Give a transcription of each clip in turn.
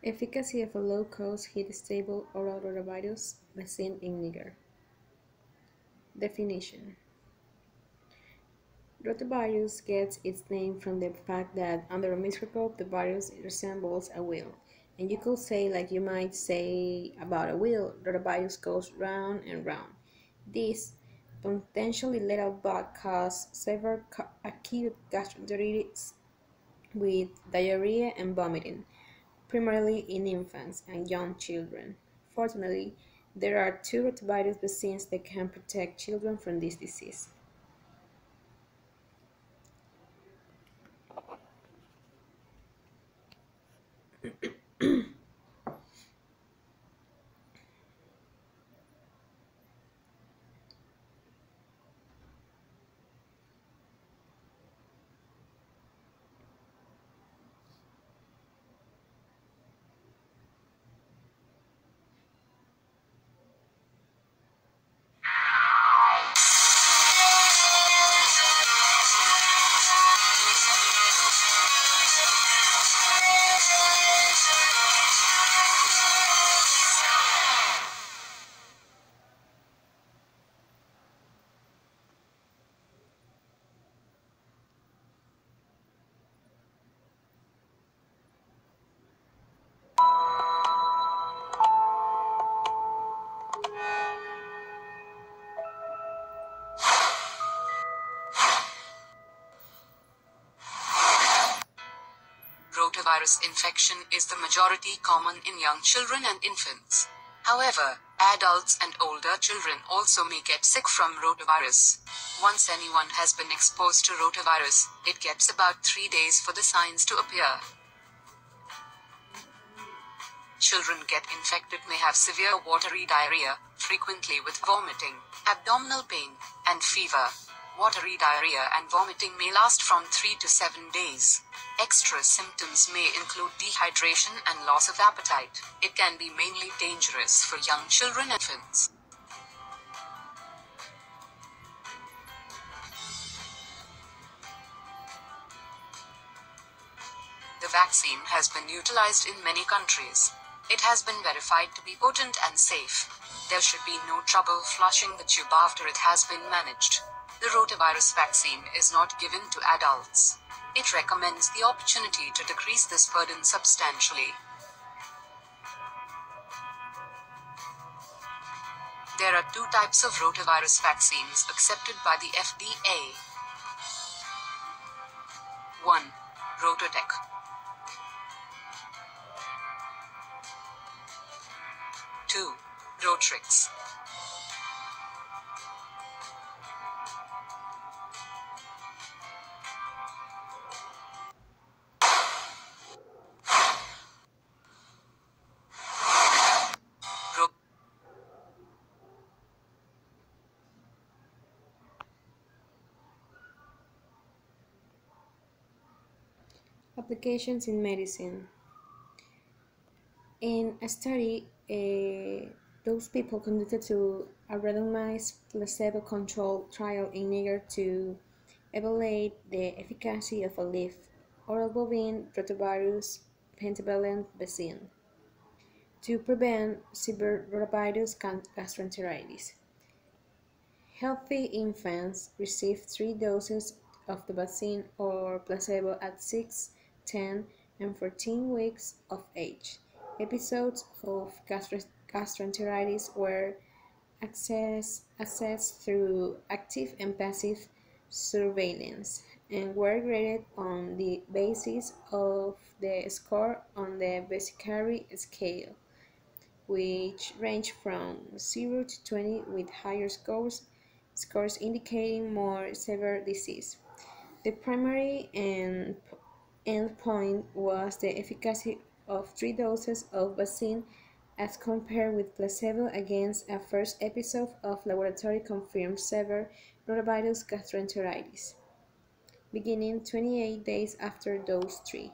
Efficacy of a low-cost, heat-stable oral rotavirus vaccine in Niger. Definition: Rotavirus gets its name from the fact that under a microscope the virus resembles a wheel. And you could say, like you might say about a wheel, rotavirus goes round and round. This potentially lethal bug caused severe acute gastroenteritis with diarrhea and vomiting, primarily in infants and young children. Fortunately, there are two rotavirus vaccines that can protect children from this disease. Rotavirus infection is the majority common in young children and infants. However, adults and older children also may get sick from rotavirus. Once anyone has been exposed to rotavirus, it gets about 3 days for the signs to appear. Children get infected may have severe watery diarrhea, frequently with vomiting, abdominal pain, and fever. Watery diarrhea and vomiting may last from 3 to 7 days. Extra symptoms may include dehydration and loss of appetite. It can be mainly dangerous for young children and infants. The vaccine has been utilized in many countries. It has been verified to be potent and safe. There should be no trouble flushing the tube after it has been managed. The rotavirus vaccine is not given to adults. It recommends the opportunity to decrease this burden substantially. There are two types of rotavirus vaccines accepted by the FDA. 1. Rototech. 2. Rotrix. Ro- Applications in medicine. In a study, those people conducted to a randomized placebo-controlled trial in Niger to evaluate the efficacy of a live oral bovine rotavirus pentavalent vaccine to prevent severe rotavirus gastroenteritis. Healthy infants received 3 doses of the vaccine or placebo at 6, 10, and 14 weeks of age. Episodes of gastroenteritis were assessed through active and passive surveillance and were graded on the basis of the score on the Besikari scale, which range from 0 to 20 with higher scores indicating more severe disease. The primary endpoint was the efficacy of 3 doses of vaccine as compared with placebo against a first episode of laboratory-confirmed severe rotavirus gastroenteritis, beginning 28 days after dose 3.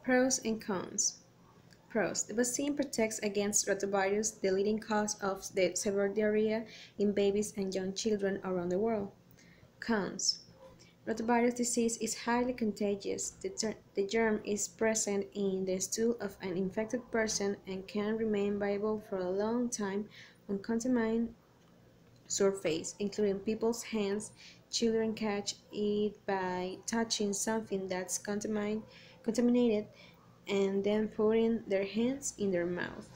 Pros and cons. Pros. The vaccine protects against rotavirus, the leading cause of the severe diarrhea in babies and young children around the world. Cons. Rotavirus disease is highly contagious. The germ is present in the stool of an infected person and can remain viable for a long time on contaminated surface, including people's hands. Children catch it by touching something that's contaminated and then putting their hands in their mouth.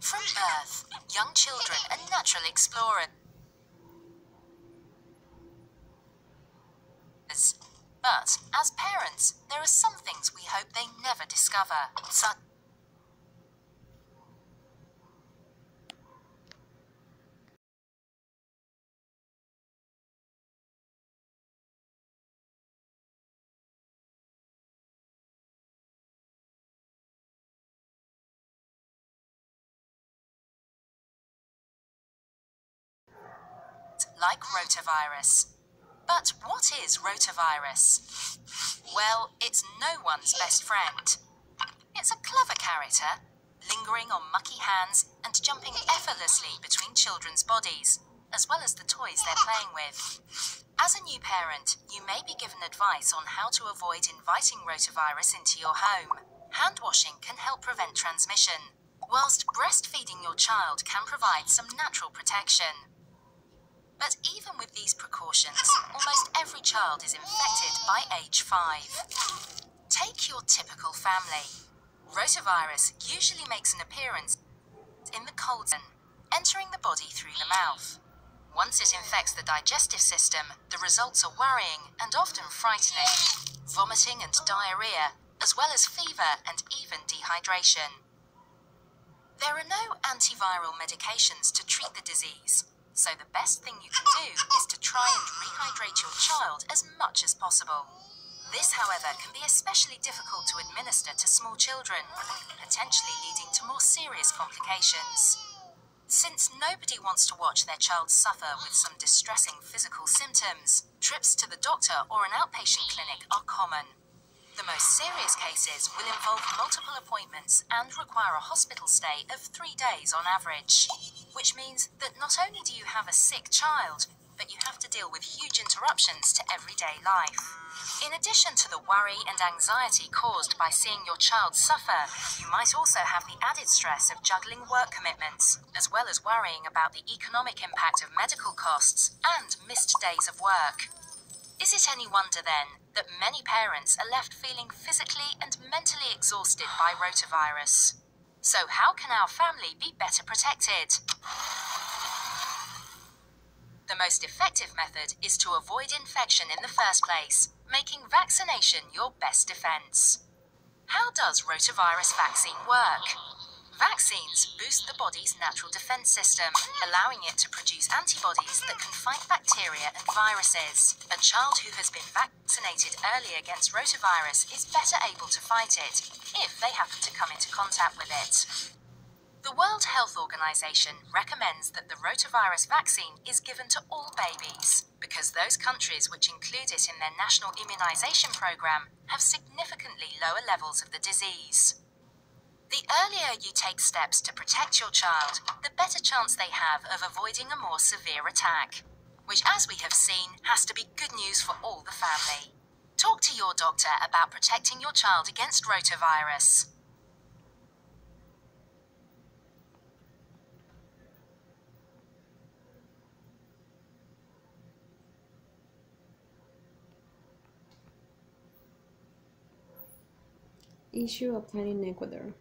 From birth, young children are natural explorers. But, as parents, there are some things we hope they never discover, such like rotavirus. But what is rotavirus? Well, it's no one's best friend. It's a clever character, lingering on mucky hands and jumping effortlessly between children's bodies, as well as the toys they're playing with. As a new parent, you may be given advice on how to avoid inviting rotavirus into your home. Hand washing can help prevent transmission, whilst breastfeeding your child can provide some natural protection. But even with these precautions, almost every child is infected by age 5. Take your typical family. Rotavirus usually makes an appearance in the colon, entering the body through the mouth. Once it infects the digestive system, the results are worrying and often frightening. Vomiting and diarrhea, as well as fever and even dehydration. There are no antiviral medications to treat the disease, so the best thing you can do is to try and rehydrate your child as much as possible. This, however, can be especially difficult to administer to small children, potentially leading to more serious complications. Since nobody wants to watch their child suffer with some distressing physical symptoms, trips to the doctor or an outpatient clinic are common. The most serious cases will involve multiple appointments and require a hospital stay of 3 days on average, which means that not only do you have a sick child, but you have to deal with huge interruptions to everyday life. In addition to the worry and anxiety caused by seeing your child suffer, you might also have the added stress of juggling work commitments, as well as worrying about the economic impact of medical costs and missed days of work. Is it any wonder, then, that many parents are left feeling physically and mentally exhausted by rotavirus? So how can our family be better protected? The most effective method is to avoid infection in the first place, making vaccination your best defense. How does rotavirus vaccine work? Vaccines boost the body's natural defense system, allowing it to produce antibodies that can fight bacteria and viruses. A child who has been vaccinated early against rotavirus is better able to fight it, if they happen to come into contact with it. The World Health Organization recommends that the rotavirus vaccine is given to all babies because those countries which include it in their national immunization program have significantly lower levels of the disease. The earlier you take steps to protect your child, the better chance they have of avoiding a more severe attack, which, as we have seen, has to be good news for all the family. Talk to your doctor about protecting your child against rotavirus. Issue applied in Ecuador.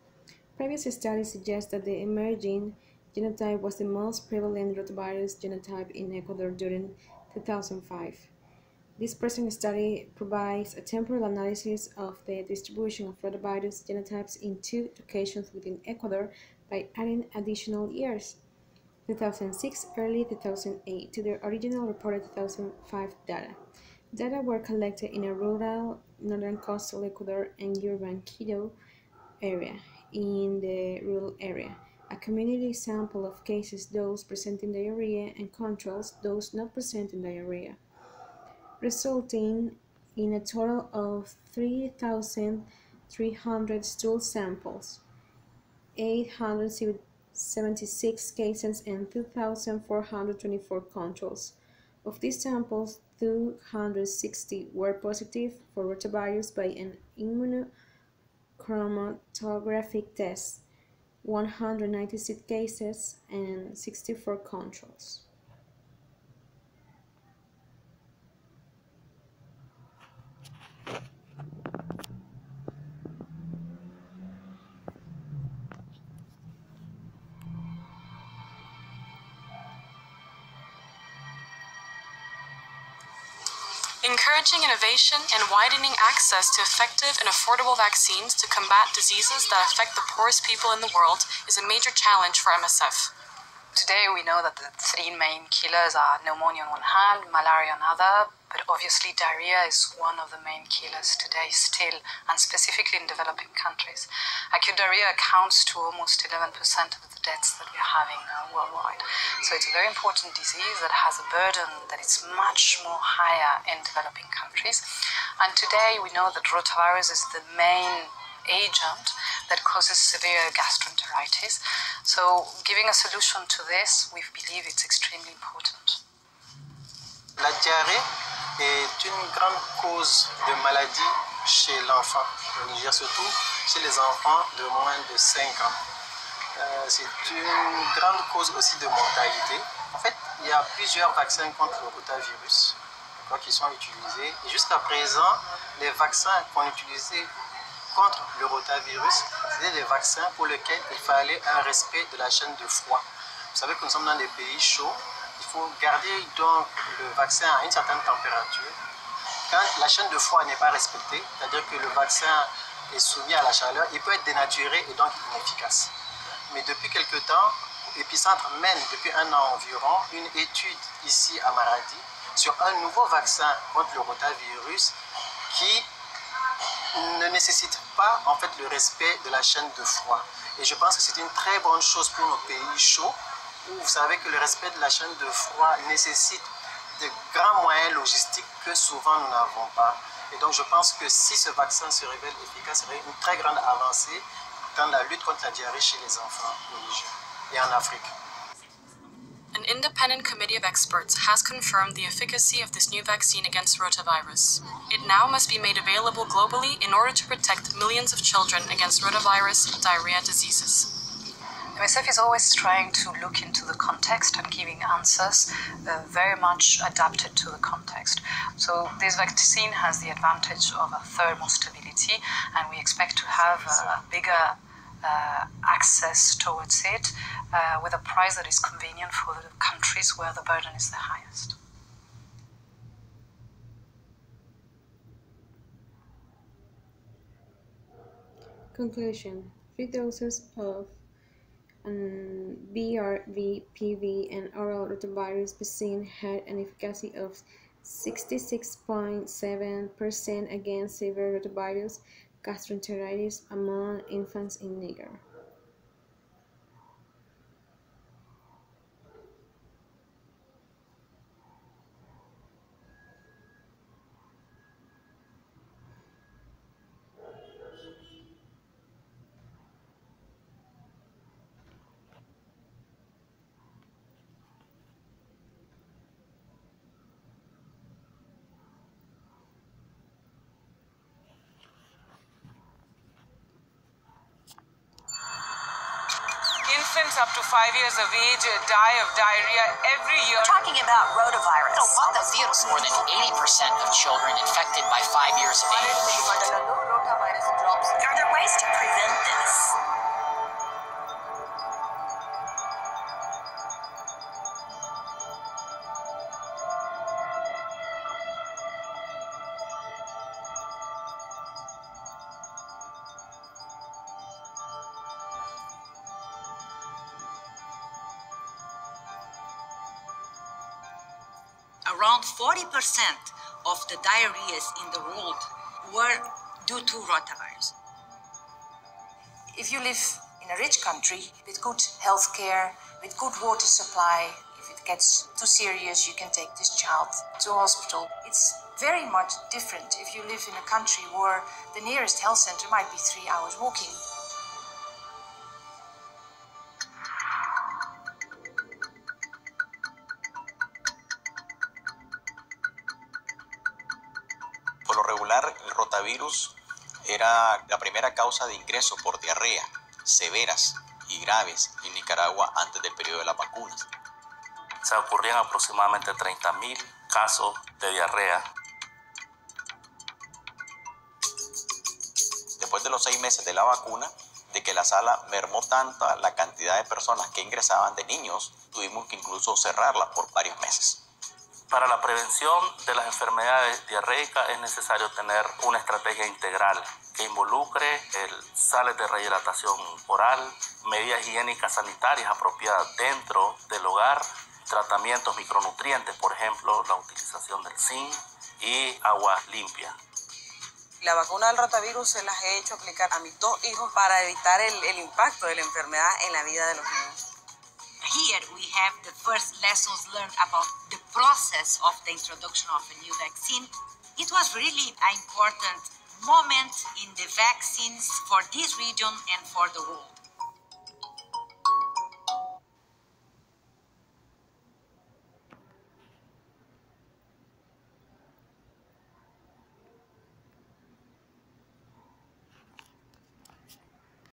Previous studies suggest that the emerging genotype was the most prevalent rotavirus genotype in Ecuador during 2005. This present study provides a temporal analysis of the distribution of rotavirus genotypes in two locations within Ecuador by adding additional years, 2006, early 2008, to the original reported 2005 data. Data were collected in a rural northern coastal Ecuador and urban Quito area. In the rural area, a community sample of cases, those presenting diarrhea, and controls, those not presenting diarrhea, resulting in a total of 3,300 stool samples, 876 cases, and 2,424 controls. Of these samples, 260 were positive for rotavirus by an immunochromatographic test, 196 cases, and 64 controls. Encouraging innovation and widening access to effective and affordable vaccines to combat diseases that affect the poorest people in the world is a major challenge for MSF. Today we know that the three main killers are pneumonia on one hand, malaria on other, but obviously diarrhea is one of the main killers today still, and specifically in developing countries. Acute diarrhea accounts to almost 11% of the deaths that we're having worldwide. So it's a very important disease that has a burden that is much more higher in developing countries. And today we know that rotavirus is the main agent that causes severe gastroenteritis. So giving a solution to this, we believe it's extremely important. La diarrhée est une grande cause de maladie chez l'enfant, au Niger surtout chez les enfants de moins de 5 ans. C'est une grande cause aussi de mortalité. En fait, il y a plusieurs vaccins contre le rotavirus qui sont utilisés. Et jusqu'à présent, les vaccins qu'on utilisait contre le rotavirus, c'était des vaccins pour lesquels il fallait un respect de la chaîne de froid. Vous savez que nous sommes dans des pays chauds, il faut garder donc le vaccin à une certaine température. Quand la chaîne de froid n'est pas respectée, c'est-à-dire que le vaccin est soumis à la chaleur, il peut être dénaturé et donc inefficace. Mais depuis quelque temps, Épicentre mène depuis un an environ une étude ici à Maradi sur un nouveau vaccin contre le rotavirus qui ne nécessite pas en fait le respect de la chaîne de froid. Et je pense que c'est une très bonne chose pour nos pays chauds, où vous savez que le respect de la chaîne de froid nécessite de grands moyens logistiques que souvent nous n'avons pas. Et donc je pense que si ce vaccin se révèle efficace, ce serait une très grande avancée dans la lutte contre la diarrhée chez les enfants au Niger et en Afrique. An independent committee of experts has confirmed the efficacy of this new vaccine against rotavirus. It now must be made available globally in order to protect millions of children against rotavirus diarrhea diseases. MSF is always trying to look into the context and giving answers very much adapted to the context. So this vaccine has the advantage of a thermal stability, and we expect to have a bigger access towards it with a price that is convenient for the countries where the burden is the highest. Conclusion: 3 doses of BRV, PV, and oral rotavirus vaccine had an efficacy of 66.7% against severe rotavirus gastroenteritis among infants in Niger. infants up to 5 years of age die of diarrhea every year. We're talking about rotavirus. On the virus, more than 80% of children infected by 5 years of age. Are there ways to prevent this? Around 40% of the diarrheas in the world were due to rotavirus. If you live in a rich country with good health care, with good water supply, if it gets too serious, you can take this child to hospital. It's very much different if you live in a country where the nearest health center might be 3 hours walking. Por lo regular, el rotavirus era la primera causa de ingreso por diarrea, severas y graves en Nicaragua antes del periodo de las vacunas. Se ocurrían aproximadamente 30.000 casos de diarrea. Después de los 6 meses de la vacuna, de que la sala mermó tanta la cantidad de personas que ingresaban de niños, tuvimos que incluso cerrarla por varios meses. Para la prevención de las enfermedades diarreicas es necesario tener una estrategia integral que involucre sales de rehidratación oral, medidas higiénicas sanitarias apropiadas dentro del hogar, tratamientos micronutrientes, por ejemplo, la utilización del zinc y agua limpia. La vacuna del rotavirus se las he hecho aplicar a mis 2 hijos para evitar el impacto de la enfermedad en la vida de los niños. Here we have the first lessons learned about the process of the introduction of a new vaccine. It was really an important moment in the vaccines for this region and for the world.